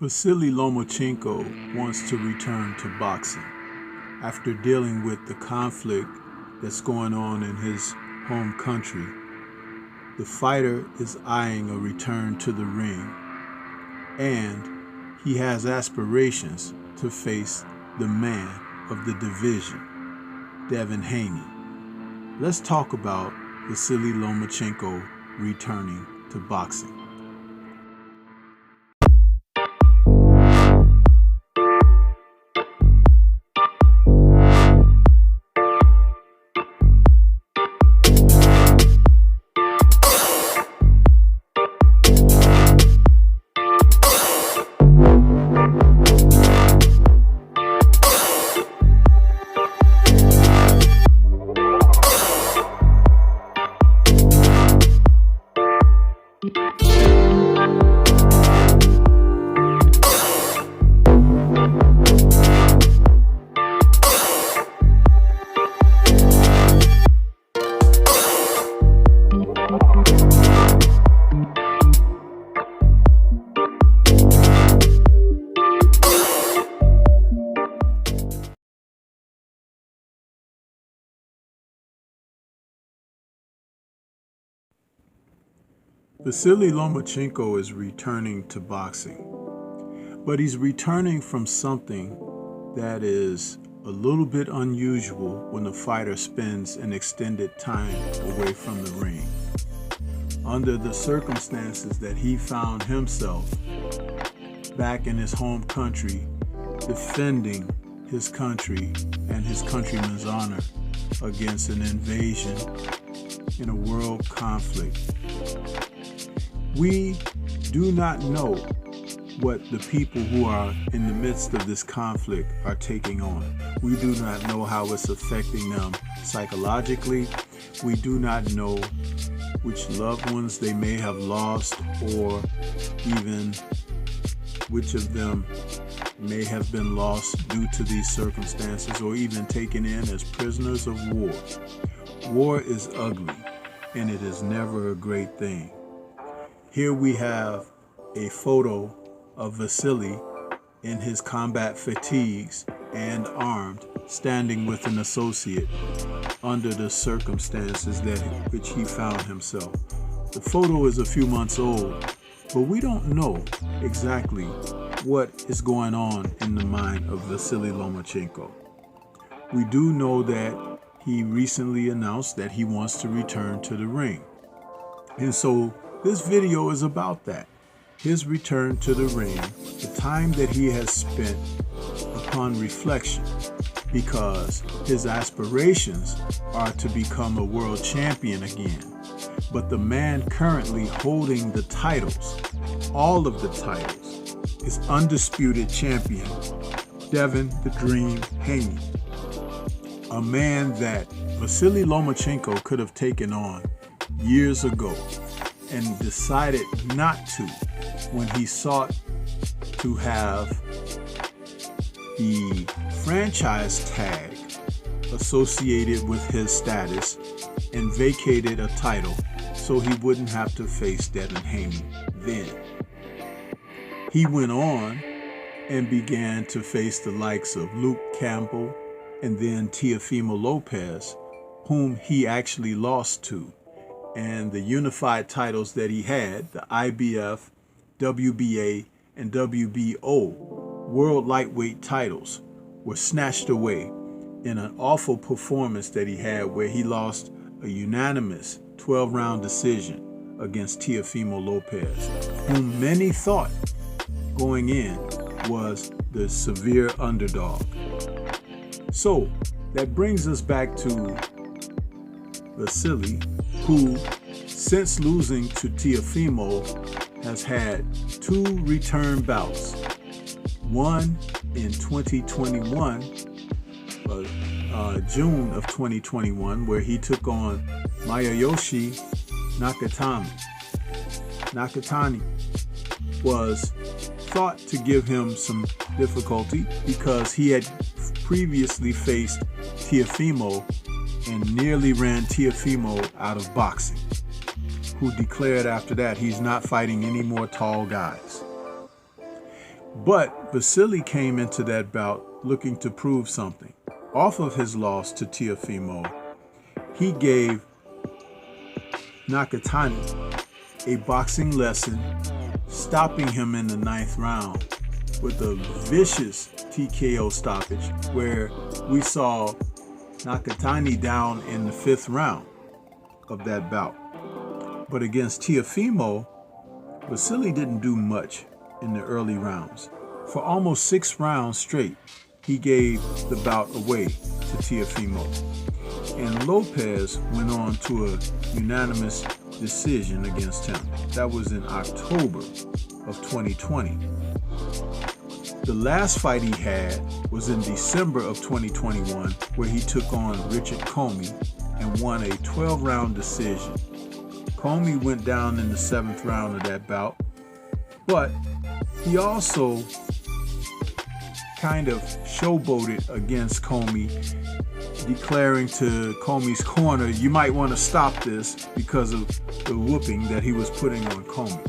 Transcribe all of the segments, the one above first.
Vasily Lomachenko wants to return to boxing after dealing with the conflict that's going on in his home country. The fighter is eyeing a return to the ring, and he has aspirations to face the man of the division, Devin Haney. Let's talk about Vasily Lomachenko returning to boxing. Vasily Lomachenko is returning to boxing, but he's returning from something that is a little bit unusual when a fighter spends an extended time away from the ring. Under the circumstances that he found himself back in his home country, defending his country and his countrymen's honor against an invasion in a world conflict. We do not know what the people who are in the midst of this conflict are taking on. We do not know how it's affecting them psychologically. We do not know which loved ones they may have lost, or even which of them may have been lost due to these circumstances, or even taken in as prisoners of war. War is ugly, and it is never a great thing. Here we have a photo of Vasily in his combat fatigues and armed, standing with an associate under the circumstances which he found himself. The photo is a few months old, but we don't know exactly what is going on in the mind of Vasily Lomachenko. We do know that he recently announced that he wants to return to the ring. And so this video is about that. His return to the ring, the time that he has spent upon reflection, because his aspirations are to become a world champion again. But the man currently holding the titles, all of the titles, is undisputed champion, Devin "The Dream" Haney. A man that Vasily Lomachenko could have taken on years ago and decided not to when he sought to have the franchise tag associated with his status and vacated a title so he wouldn't have to face Devin Haney then. He went on and began to face the likes of Luke Campbell and then Teofimo Lopez, whom he actually lost to. And the unified titles that he had, the IBF, WBA, and WBO world lightweight titles, were snatched away in an awful performance that he had, where he lost a unanimous 12-round decision against Teofimo Lopez, whom many thought going in was the severe underdog. So that brings us back to Vasily, who, since losing to Teofimo, has had 2 return bouts. One in 2021, June of 2021, where he took on Masayoshi Nakatani. Nakatani was thought to give him some difficulty because he had previously faced Teofimo and nearly ran Teofimo out of boxing, who declared after that he's not fighting any more tall guys. But Vasily came into that bout looking to prove something. Off of his loss to Teofimo, he gave Nakatani a boxing lesson, stopping him in the 9th round with a vicious TKO stoppage where we saw Nakatani down in the 5th round of that bout. But against Teofimo, Vasily didn't do much in the early rounds. For almost 6 rounds straight, he gave the bout away to Teofimo. And Lopez went on to a unanimous decision against him. That was in October of 2020. The last fight he had was in December of 2021, where he took on Richard Comey and won a 12-round decision. Comey went down in the 7th round of that bout, but he also kind of showboated against Comey, declaring to Comey's corner, you might want to stop this because of the whooping that he was putting on Comey.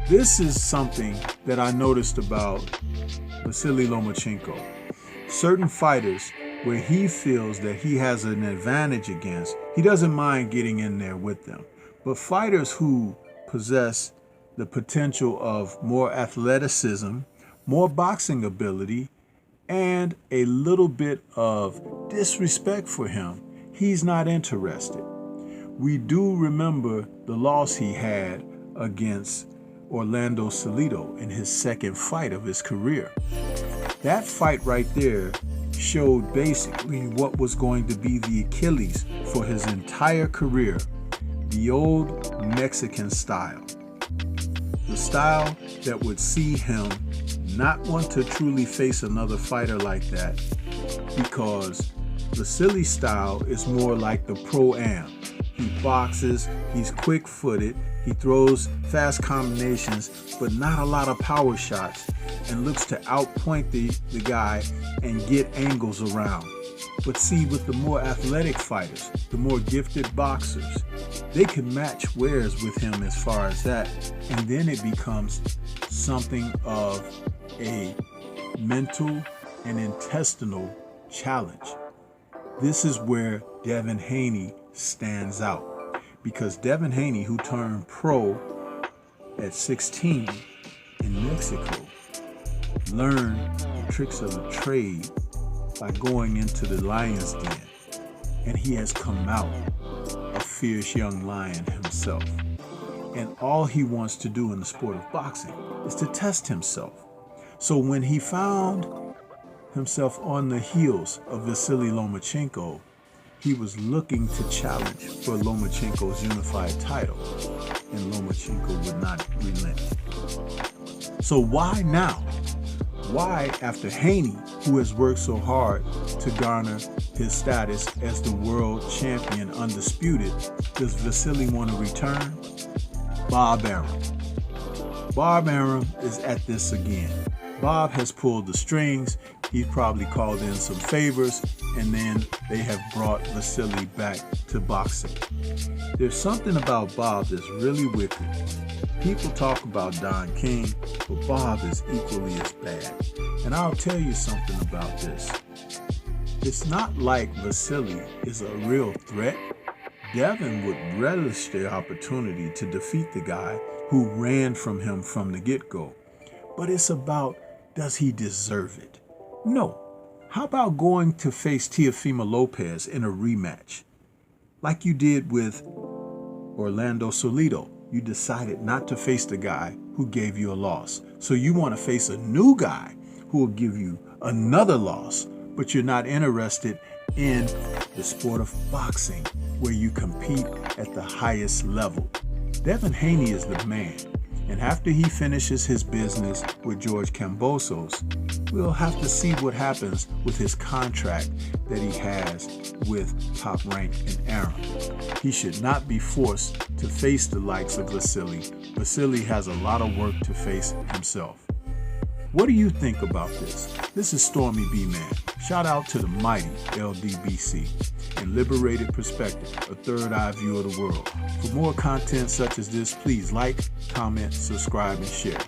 This is something that I noticed about Vasily Lomachenko. Certain fighters where he feels that he has an advantage against, he doesn't mind getting in there with them. But fighters who possess the potential of more athleticism, more boxing ability, and a little bit of disrespect for him, he's not interested. We do remember the loss he had against Orlando Salido in his 2nd fight of his career. That fight right there showed basically what was going to be the Achilles for his entire career, the old Mexican style. The style that would see him not want to truly face another fighter like that, because Vasily's style is more like the pro-am. He boxes, he's quick-footed, he throws fast combinations, but not a lot of power shots, and looks to outpoint the guy and get angles around. But see, with the more athletic fighters, the more gifted boxers, they can match wares with him as far as that, and then it becomes something of a mental and intestinal challenge. This is where Devin Haney stands out, because Devin Haney, who turned pro at 16 in Mexico, learned the tricks of the trade by going into the lion's den, and he has come out a fierce young lion himself. And all he wants to do in the sport of boxing is to test himself. So when he found himself on the heels of Vasily Lomachenko, he was looking to challenge for Lomachenko's unified title, and Lomachenko would not relent. So why now? Why, after Haney, who has worked so hard to garner his status as the world champion undisputed, does Vasily want to return? Bob Arum. Bob Arum is at this again. Bob has pulled the strings. He's probably called in some favors, and then they have brought Vasily back to boxing. There's something about Bob that's really wicked. People talk about Don King, but Bob is equally as bad. And I'll tell you something about this. It's not like Vasily is a real threat. Devin would relish the opportunity to defeat the guy who ran from him from the get-go. But it's about, does he deserve it? No. How about going to face Teofimo Lopez in a rematch? Like you did with Orlando Salido. You decided not to face the guy who gave you a loss. So you want to face a new guy who will give you another loss, but you're not interested in the sport of boxing where you compete at the highest level. Devin Haney is the man. And after he finishes his business with George Kambosos, we'll have to see what happens with his contract that he has with Top Rank and Arum. He should not be forced to face the likes of Vasily. Vasily has a lot of work to face himself. What do you think about this? This is Stormy B-Man. Shout out to the mighty LDBC and Liberated Perspective, a third eye view of the world. For more content such as this, please like, comment, subscribe, and share.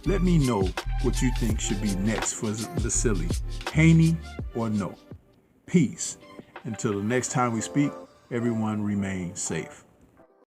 Let me know what you think should be next for Vasily. Haney or no? Peace. Until the next time we speak, everyone remain safe.